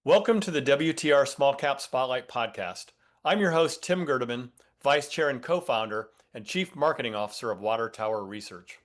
Welcome to the WTR Small Cap Spotlight podcast. I'm your host, Tim Gerdeman, Vice Chair and Co-founder and Chief Marketing Officer of Water Tower Research.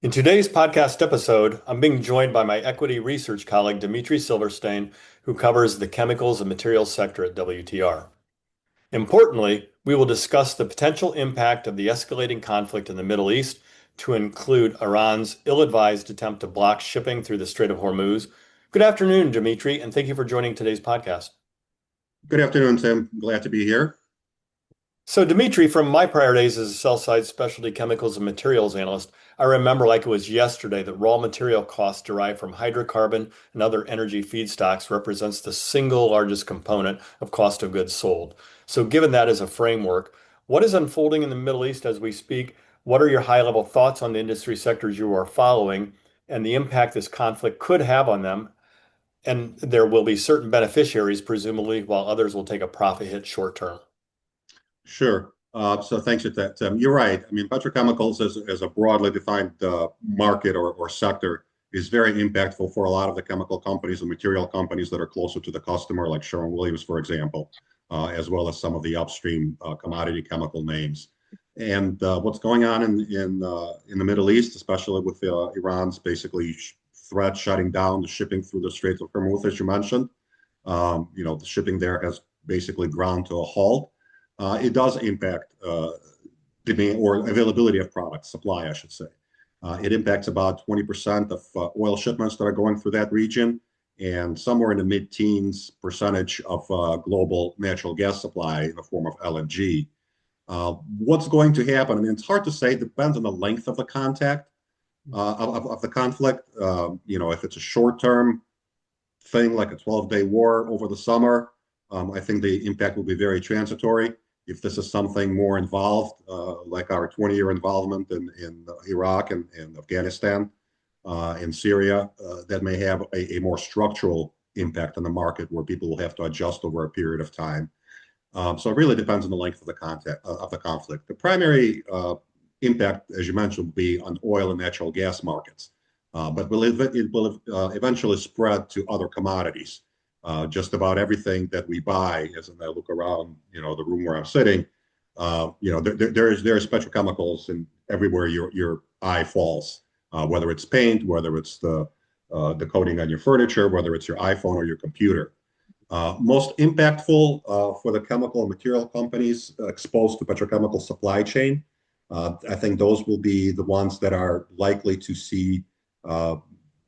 In today's podcast episode, I'm being joined by my equity research colleague, Dmitry Silversteyn, who covers the chemicals and materials sector at WTR. Importantly, we will discuss the potential impact of the escalating conflict in the Middle East to include Iran's ill-advised attempt to block shipping through the Strait of Hormuz. Good afternoon, Dmitry, and thank you for joining today's podcast. Good afternoon, Tim. Glad to be here. So, Dmitry, from my prior days as a sell-side specialty chemicals and materials analyst, I remember like it was yesterday that raw material costs derived from hydrocarbon and other energy feedstocks represents the single largest component of cost of goods sold. So, given that as a framework, what is unfolding in the Middle East as we speak? What are your high-level thoughts on the industry sectors you are following and the impact this conflict could have on them? And there will be certain beneficiaries, presumably, while others will take a profit hit short term. Sure. So thanks for that, Tim. You're right. I mean, petrochemicals as a broadly defined market or sector is very impactful for a lot of the chemical companies and material companies that are closer to the customer, like Sherwin-Williams, for example, as well as some of the upstream commodity chemical names. And what's going on in the Middle East, especially with Iran's basically threat shutting down the shipping through the Strait of Hormuz, as you mentioned, the shipping there has basically ground to a halt. It does impact demand or availability of products, supply, I should say. It impacts about 20% of oil shipments that are going through that region, and somewhere in the mid-teens percentage of global natural gas supply in the form of LNG. What's going to happen? I mean, it's hard to say. It depends on the length of the contact of the conflict. If it's a short-term thing like a 12-day war over the summer, I think the impact will be very transitory. If this is something more involved, like our 20-year involvement in Iraq and Afghanistan and Syria, that may have a more structural impact on the market where people will have to adjust over a period of time. So it really depends on the length of the conflict. The primary impact, as you mentioned, will be on oil and natural gas markets, but it will eventually spread to other commodities. Just about everything that we buy, as I look around, the room where I'm sitting, there's petrochemicals in everywhere your eye falls, whether it's paint, whether it's the coating on your furniture, whether it's your iPhone or your computer. Most impactful for the chemical and material companies exposed to petrochemical supply chain. I think those will be the ones that are likely to see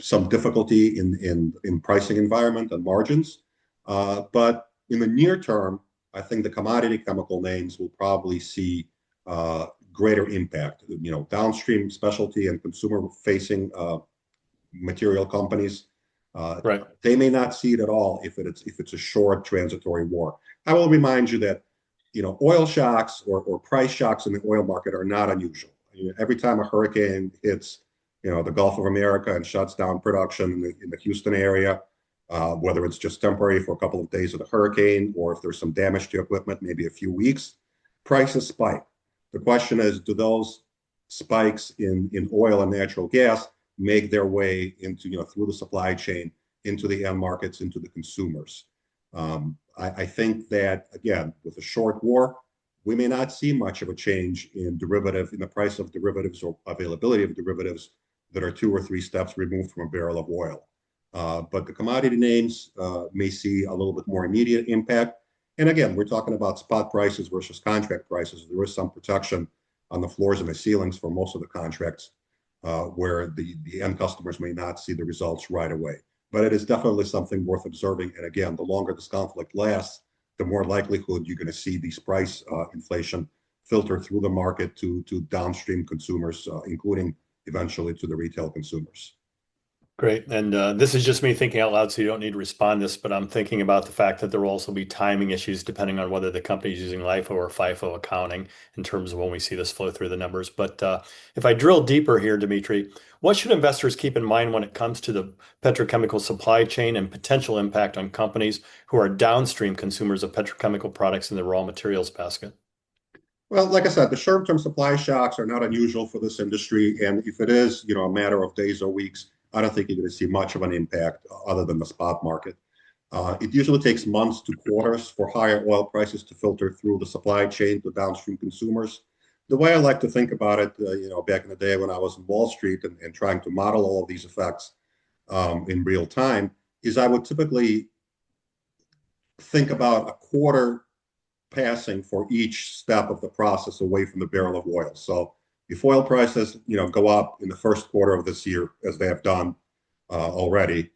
some difficulty in pricing environment and margins. But in the near term, I think the commodity chemical names will probably see greater impact. Downstream specialty and consumer-facing material companies, Right. they may not see it at all if it's a short transitory war. I will remind you that oil shocks or price shocks in the oil market are not unusual. Every time a hurricane hits the Gulf of America and shuts down production in the Houston area, whether it's just temporary for a couple of days of the hurricane or if there's some damage to equipment, maybe a few weeks, prices spike. The question is, do those spikes in oil and natural gas make their way into, through the supply chain, into the end markets, into the consumers? I think that, again, with a short war, we may not see much of a change in the price of derivatives or availability of derivatives that are 2 or 3 steps removed from a barrel of oil. But the commodity names may see a little bit more immediate impact. And again, we're talking about spot prices versus contract prices. There is some protection on the floors and the ceilings for most of the contracts where the end customers may not see the results right away. But it is definitely something worth observing. And again, the longer this conflict lasts, the more likelihood you're going to see these price inflation filter through the market to downstream consumers, including eventually to the retail consumers. Great. And this is just me thinking out loud, so you don't need to respond to this, but I'm thinking about the fact that there will also be timing issues depending on whether the company is using LIFO or FIFO accounting in terms of when we see this flow through the numbers. But if I drill deeper here, Dmitry, what should investors keep in mind when it comes to the petrochemical supply chain and potential impact on companies who are downstream consumers of petrochemical products in the raw materials basket? Well, like I said, the short-term supply shocks are not unusual for this industry. And if it is, a matter of days or weeks, I don't think you're going to see much of an impact other than the spot market. It usually takes months to quarters for higher oil prices to filter through the supply chain to downstream consumers. The way I like to think about it, back in the day when I was in Wall Street and trying to model all of these effects in real time, is I would typically think about a quarter passing for each step of the process away from the barrel of oil. So if oil prices, go up in the first quarter of this year, as they have done already,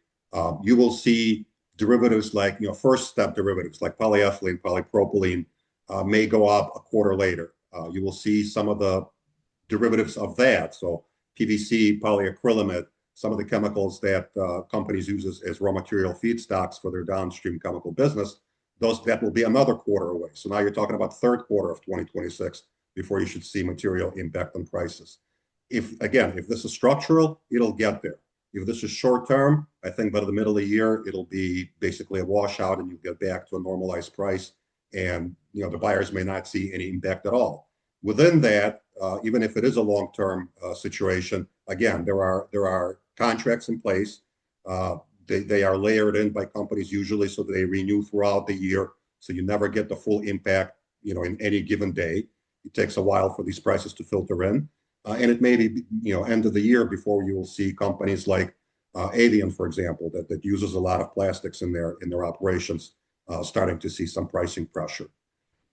you will see derivatives like, first step derivatives like polyethylene, polypropylene may go up a quarter later. You will see some of the derivatives of that. So PVC, polyacrylamide, some of the chemicals that companies use as raw material feedstocks for their downstream chemical business, that will be another quarter away. So now you're talking about third quarter of 2026 before you should see material impact on prices. If this is structural, it'll get there. If this is short term, I think by the middle of the year, it'll be basically a washout and you get back to a normalized price. And the buyers may not see any impact at all. Within that, even if it is a long-term situation, again, there are contracts in place. They are layered in by companies usually, so they renew throughout the year. So you never get the full impact, in any given day. It takes a while for these prices to filter in. And it may be, end of the year before you will see companies like Avian, for example, that uses a lot of plastics in their operations, starting to see some pricing pressure.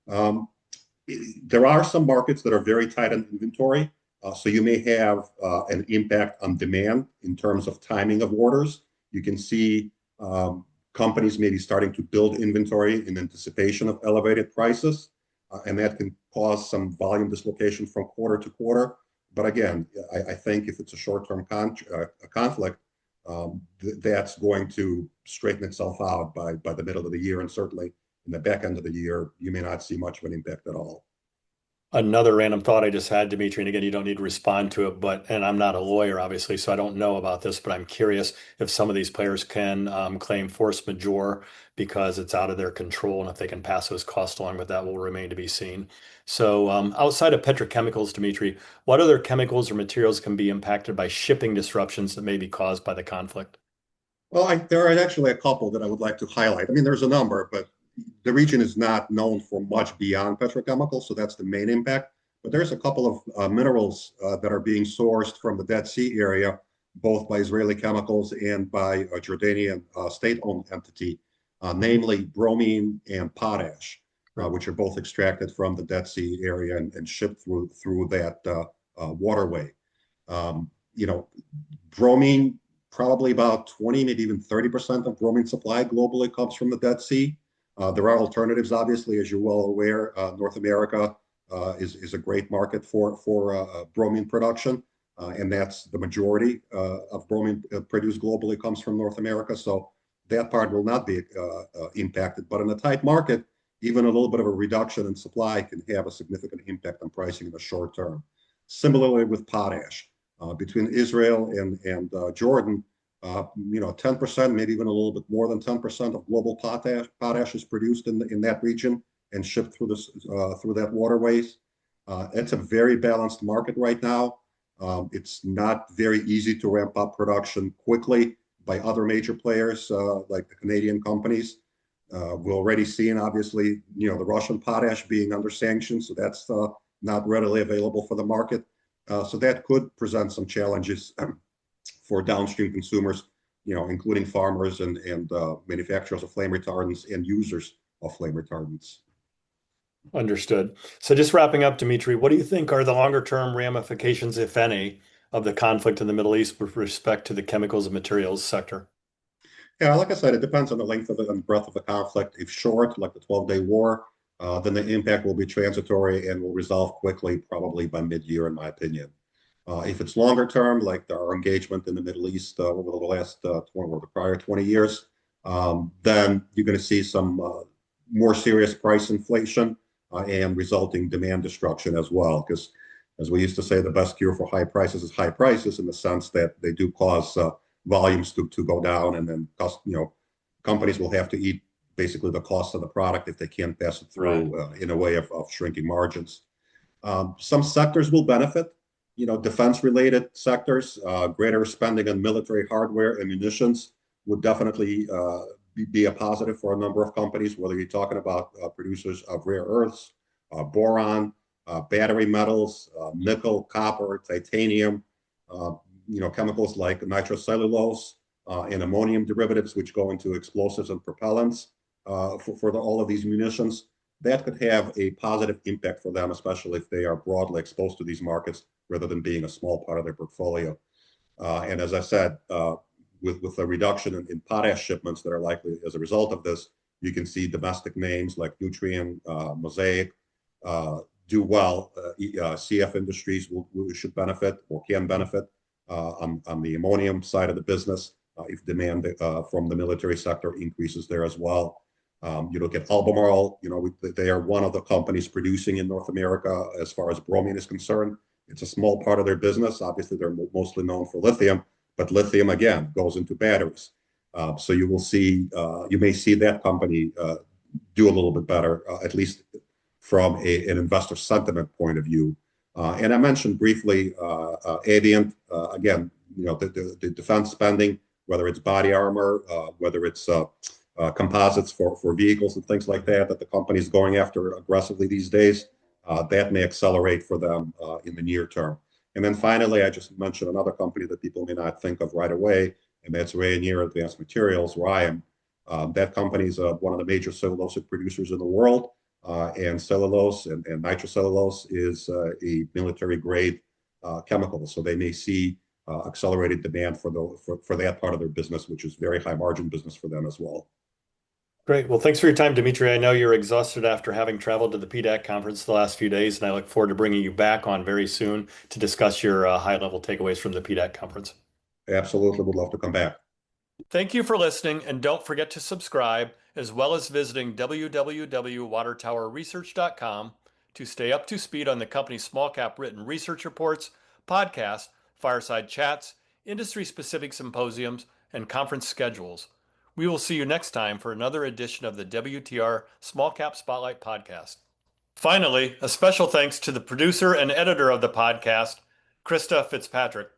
There are some markets that are very tight on inventory. So you may have an impact on demand in terms of timing of orders. You can see companies maybe starting to build inventory in anticipation of elevated prices, and that can cause some volume dislocation from quarter to quarter. But again, I think if it's a short-term conflict, that's going to straighten itself out by the middle of the year, and certainly in the back end of the year, you may not see much of an impact at all. Another random thought I just had, Dimitri, and again, you don't need to respond to it, and I'm not a lawyer, obviously, so I don't know about this, but I'm curious if some of these players can claim force majeure because it's out of their control, and if they can pass those costs along, but that will remain to be seen. So, outside of petrochemicals, Dimitri, what other chemicals or materials can be impacted by shipping disruptions that may be caused by the conflict? Well, there are actually a couple that I would like to highlight. I mean, there's a number, but the region is not known for much beyond petrochemicals, so that's the main impact. But there's a couple of minerals that are being sourced from the Dead Sea area, both by Israeli chemicals and by a Jordanian state-owned entity, namely bromine and potash, Right. which are both extracted from the Dead Sea area and shipped through that waterway. You know, bromine, probably about 20, maybe even 30% of bromine supply globally comes from the Dead Sea. There are alternatives, obviously, as you're well aware. North America is a great market for bromine production, and that's the majority of bromine produced globally comes from North America. So that part will not be impacted. But in a tight market, even a little bit of a reduction in supply can have a significant impact on pricing in the short term. Similarly with potash, between Israel and Jordan, 10%, maybe even a little bit more than 10% of global potash is produced in that region and shipped through that waterways. It's a very balanced market right now. It's not very easy to ramp up production quickly by other major players like the Canadian companies. We're already seeing, obviously, the Russian potash being under sanctions, so that's not readily available for the market. So that could present some challenges for downstream consumers, including farmers and manufacturers of flame retardants and users of flame retardants. Understood. So just wrapping up, Dimitri, what do you think are the longer term ramifications, if any, of the conflict in the Middle East with respect to the chemicals and materials sector? Yeah, like I said, it depends on the length of it and breadth of the conflict. If short, like the 12-day war, then the impact will be transitory and will resolve quickly, probably by mid-year, in my opinion. If it's longer term, like our engagement in the Middle East over the last 20 or the prior 20 years, then you're going to see some more serious price inflation and resulting demand destruction as well. Because, as we used to say, the best cure for high prices is high prices, in the sense that they do cause volumes to go down, and then companies will have to eat basically the cost of the product if they can't pass it through in a way of shrinking margins. Some sectors will benefit. defense-related sectors, greater spending on military hardware and munitions would definitely be a positive for a number of companies, whether you're talking about producers of rare earths, boron, battery metals, nickel, copper, titanium, uh, chemicals like nitrocellulose and ammonium derivatives, which go into explosives and propellants for all of these munitions. That could have a positive impact for them, especially if they are broadly exposed to these markets rather than being a small part of their portfolio. And as I said, with a reduction in potash shipments that are likely as a result of this, you can see domestic names like Nutrien, Mosaic do well. CF Industries should benefit or can benefit on the ammonium side of the business if demand from the military sector increases there as well. You look at Albemarle, they are one of the companies producing in North America as far as bromine is concerned. It's a small part of their business. Obviously, they're mostly known for lithium, but lithium, again, goes into batteries. So you may see that company do a little bit better, at least from an investor sentiment point of view. And I mentioned briefly Avient, again, the defense spending, whether it's body armor, whether it's composites for vehicles and things like that the company is going after aggressively these days, that may accelerate for them in the near term. And then finally, I just mentioned another company that people may not think of right away, and that's Rayonier Advanced Materials, RYAM. That company is one of the major cellulosic producers in the world, and cellulose and nitrocellulose is a military grade chemical. So they may see accelerated demand for that part of their business, which is very high margin business for them as well. Great. Well, thanks for your time, Dmitry. I know you're exhausted after having traveled to the PDAC conference the last few days, and I look forward to bringing you back on very soon to discuss your high-level takeaways from the PDAC conference. Absolutely, would love to come back. Thank you for listening, and don't forget to subscribe, as well as visiting www.watertowerresearch.com to stay up to speed on the company's small cap written research reports, podcasts, fireside chats, industry-specific symposiums, and conference schedules. We will see you next time for another edition of the WTR Small Cap Spotlight podcast. Finally, a special thanks to the producer and editor of the podcast, Krista Fitzpatrick.